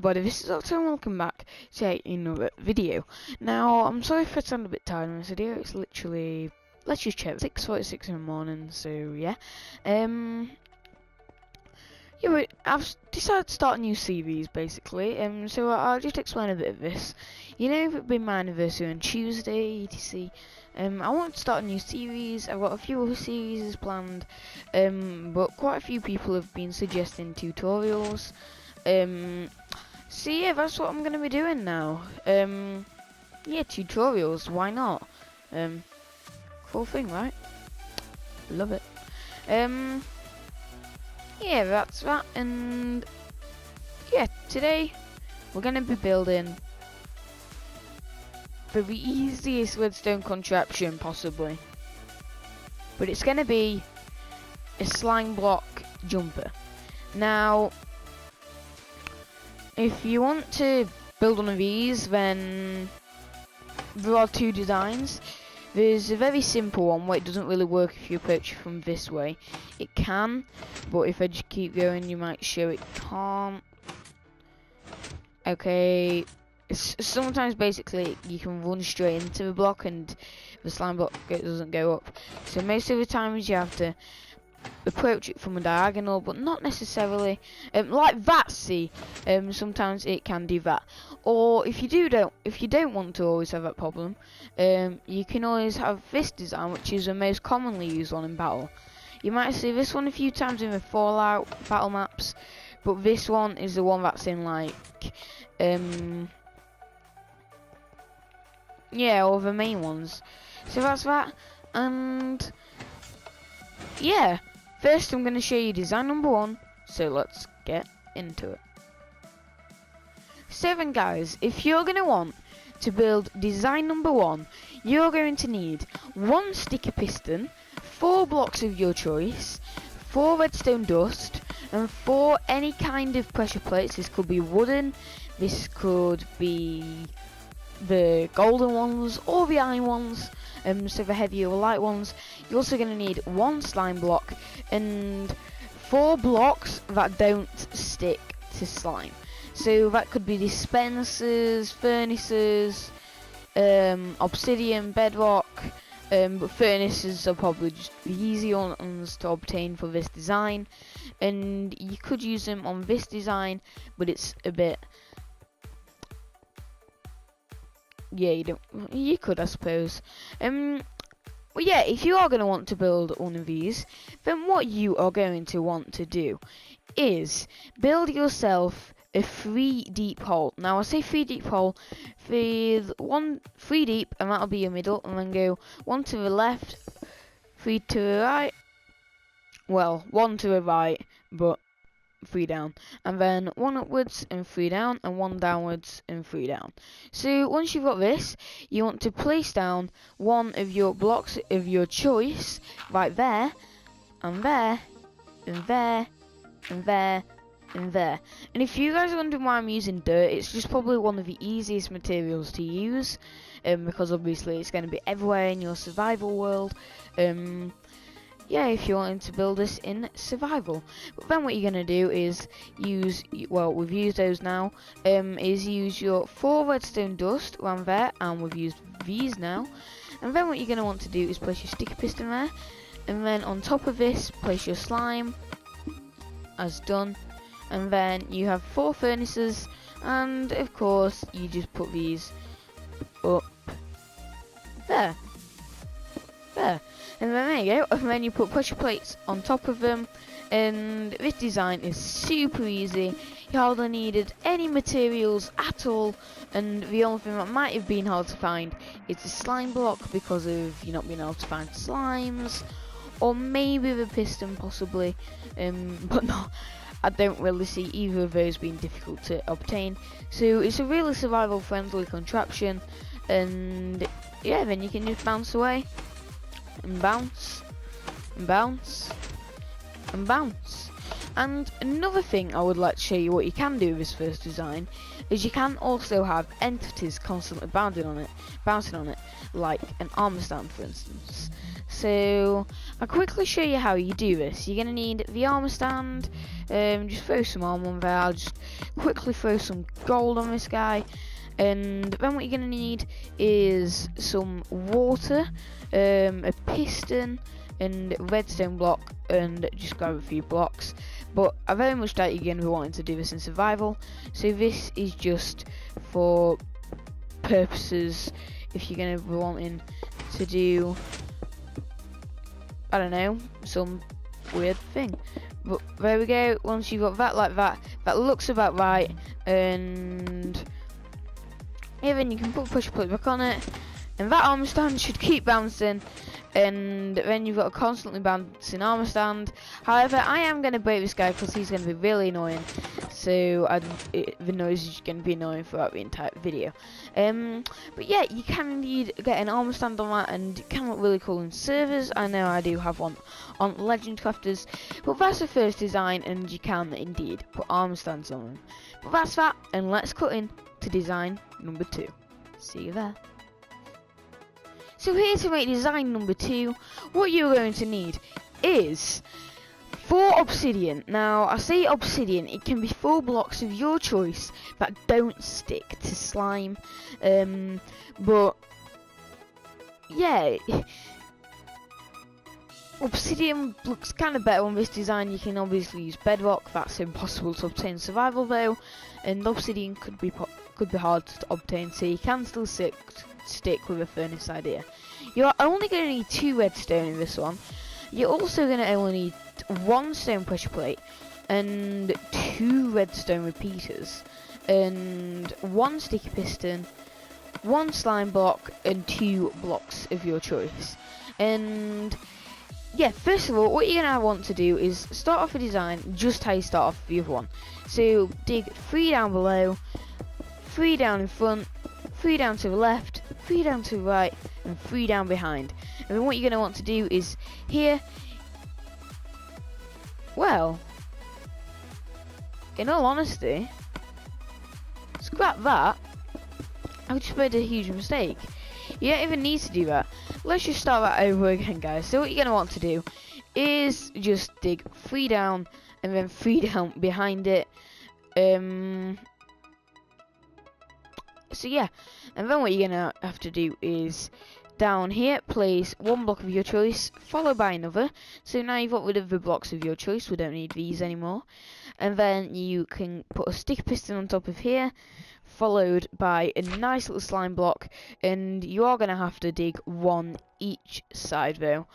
everybody, this is Octo and welcome back to another video. Now, I'm sorry if I sound a bit tired in this video, it's literally, let's just check, 6:46 in the morning, so yeah. I've decided to start a new series, basically, so I'll just explain a bit of this. You know, if it'd been my anniversary on Tuesday, etc. I want to start a new series. I've got a few other series planned, but quite a few people have been suggesting tutorials. So yeah, that's what I'm going to be doing now. Yeah, tutorials, why not? Cool thing, right? Love it. Yeah, that's that, and yeah, today we're going to be building the easiest redstone contraption possibly, but it's going to be a slime block jumper. Now, if you want to build one of these, then there are two designs. There's a very simple one where it doesn't really work if you approach it from this way. It can, but if I just keep going, you might show it can't. Okay, sometimes basically you can run straight into the block and the slime block doesn't go up. So most of the times you have to approach it from a diagonal, but not necessarily like that. See, sometimes it can do that. Or if you don't want to always have that problem, you can always have this design, which is the most commonly used one in battle. You might see this one a few times in the Fallout battle maps, but this one is the one that's in like yeah, all the main ones. So that's that, and yeah. First, I'm going to show you design number 1, so let's get into it. So then guys, if you're going to want to build design number 1, you're going to need 1 sticker piston, 4 blocks of your choice, 4 redstone dust, and 4 any kind of pressure plates. This could be wooden, this could be the golden ones, or the iron ones. So the heavier or light ones. You're also going to need 1 slime block and 4 blocks that don't stick to slime. So that could be dispensers, furnaces, obsidian, bedrock, but furnaces are probably just the easy ones to obtain for this design, and you could use them on this design, but it's a bit, yeah, you could, I suppose. Well, yeah, if you are going to want to build one of these, then what you are going to want to do is build yourself a 3 deep hole. Now, I say 3 deep hole with 3 deep, and that'll be your middle, and then go 1 to the left, 3 to the right, well, 1 to the right, but 3 down, and then 1 upwards and 3 down, and 1 downwards and 3 down. So once you've got this, you want to place down 1 of your blocks of your choice right there, and there, and there, and there, and there. And if you guys are wondering why I'm using dirt, it's just probably one of the easiest materials to use, because obviously it's going to be everywhere in your survival world. Yeah, if you're wanting to build this in survival. But then what you're going to do is use, well, we've used those now, is use your 4 redstone dust around there, and we've used these now. And then what you're going to want to do is place your sticker piston there, and then on top of this, place your slime, as done. And then you have 4 furnaces, and of course, you just put these up there. There. And then there you go, and then you put pressure plates on top of them, and this design is super easy. You hardly needed any materials at all, and the only thing that might have been hard to find is the slime block because of you not being able to find slimes, or maybe the piston possibly, but no, I don't really see either of those being difficult to obtain. So it's a really survival friendly contraption, and yeah, then you can just bounce away. And bounce, and bounce, and bounce. And another thing I would like to show you what you can do with this first design. is you can also have entities constantly bouncing on it, like an armor stand, for instance. So I'll quickly show you how you do this. You're gonna need the armor stand. Just throw some armor on there. I'll just quickly throw some gold on this guy. And then what you're going to need is some water, a piston, and a redstone block, and just grab a few blocks. But I very much doubt you're going to be wanting to do this in survival, so this is just for purposes if you're going to be wanting to do, I don't know, some weird thing. But there we go. Once you've got that like that, that looks about right, and yeah, then you can put push plate back on it, and that armor stand should keep bouncing, and then you've got a constantly bouncing armor stand. However, I am going to break this guy because he's going to be really annoying, so the noise is going to be annoying throughout the entire video. But yeah, you can indeed get an armor stand on that, and it can look really cool in servers. I know I do have one on Legend Crafters, but that's the first design, and you can indeed put armor stands on them. But that's that, and let's cut in to design number 2. See you there. So here to make design number 2, what you're going to need is 4 obsidian. Now I say obsidian, it can be 4 blocks of your choice that don't stick to slime, but yeah, obsidian looks kind of better on this design. You can obviously use bedrock, that's impossible to obtain in survival though, and obsidian could be hard to obtain, so you can still stick with a furnace idea. You're only going to need 2 redstone in this one. You're also going to only need 1 stone pressure plate and 2 redstone repeaters and 1 sticky piston, 1 slime block, and 2 blocks of your choice. And yeah, first of all, what you're going to want to do is start off a design just how you start off the other one. So dig 3 down below, 3 down in front, 3 down to the left, 3 down to the right, and 3 down behind. And then what you're going to want to do is here, well, in all honesty, scrap that. I just made a huge mistake. You don't even need to do that. Let's just start that over again, guys. So what you're going to want to do is just dig 3 down and then 3 down behind it. So yeah, and then what you're gonna have to do is down here place 1 block of your choice followed by another. So now you've got rid of the blocks of your choice, we don't need these anymore. And then you can put a stick piston on top of here, followed by a nice little slime block, and you are gonna have to dig 1 each side though,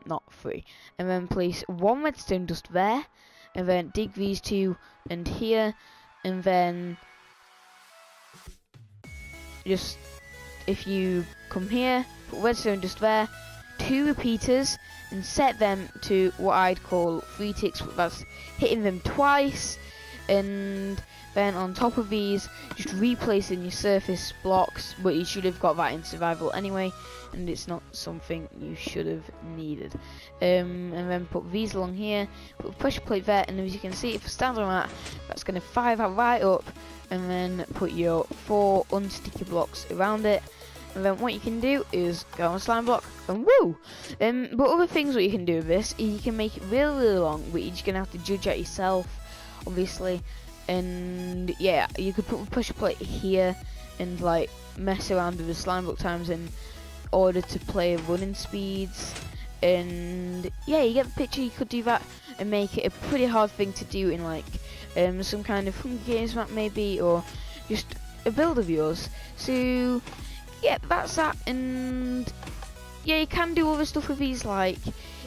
not 3. And then place 1 redstone dust there, and then dig these 2 and here, and then just, if you come here, put redstone just there, 2 repeaters, and set them to what I'd call 3 ticks, but that's hitting them twice. And then on top of these, just replacing your surface blocks, but you should have got that in survival anyway, and it's not something you should have needed. And then put these along here, put a pressure plate there, and as you can see, if I stand on that, that's going to fire that right up, and then put your 4 unsticky blocks around it. And then what you can do is go on a slime block and woo! But other things what you can do with this, you can make it really, really long, but you're just going to have to judge it yourself, obviously. And yeah, you could put a pressure plate here and like mess around with the slime block times in order to play running speeds. And yeah, you get the picture. You could do that and make it a pretty hard thing to do in like some kind of Hunger Games map maybe, or just a build of yours. So yeah, that's that. And yeah, you can do other stuff with these, like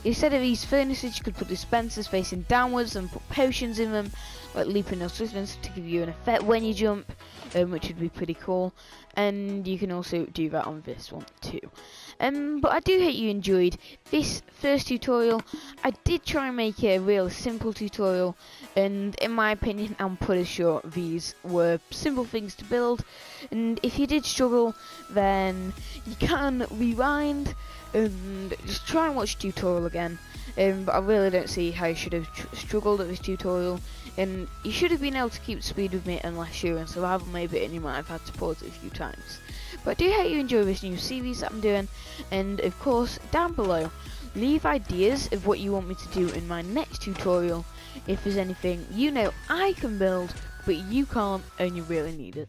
instead of these furnaces you could put dispensers facing downwards and put potions in them, like leaping or swiftness, to give you an effect when you jump, which would be pretty cool. And you can also do that on this one too. But I do hope you enjoyed this first tutorial. I did try and make it a real simple tutorial, and in my opinion I'm pretty sure these were simple things to build. And if you did struggle, then you can rewind and just try and watch the tutorial again. But I really don't see how you should have struggled at this tutorial and you should have been able to keep speed with me unless you're in survival mode, and you might have had to pause it a few times. But I do hope you enjoy this new series that I'm doing, and of course down below leave ideas of what you want me to do in my next tutorial. If there's anything you know I can build but you can't and you really need it.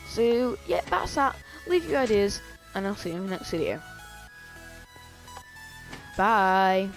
So yeah, that's that. Leave your ideas and I'll see you in the next video. Bye.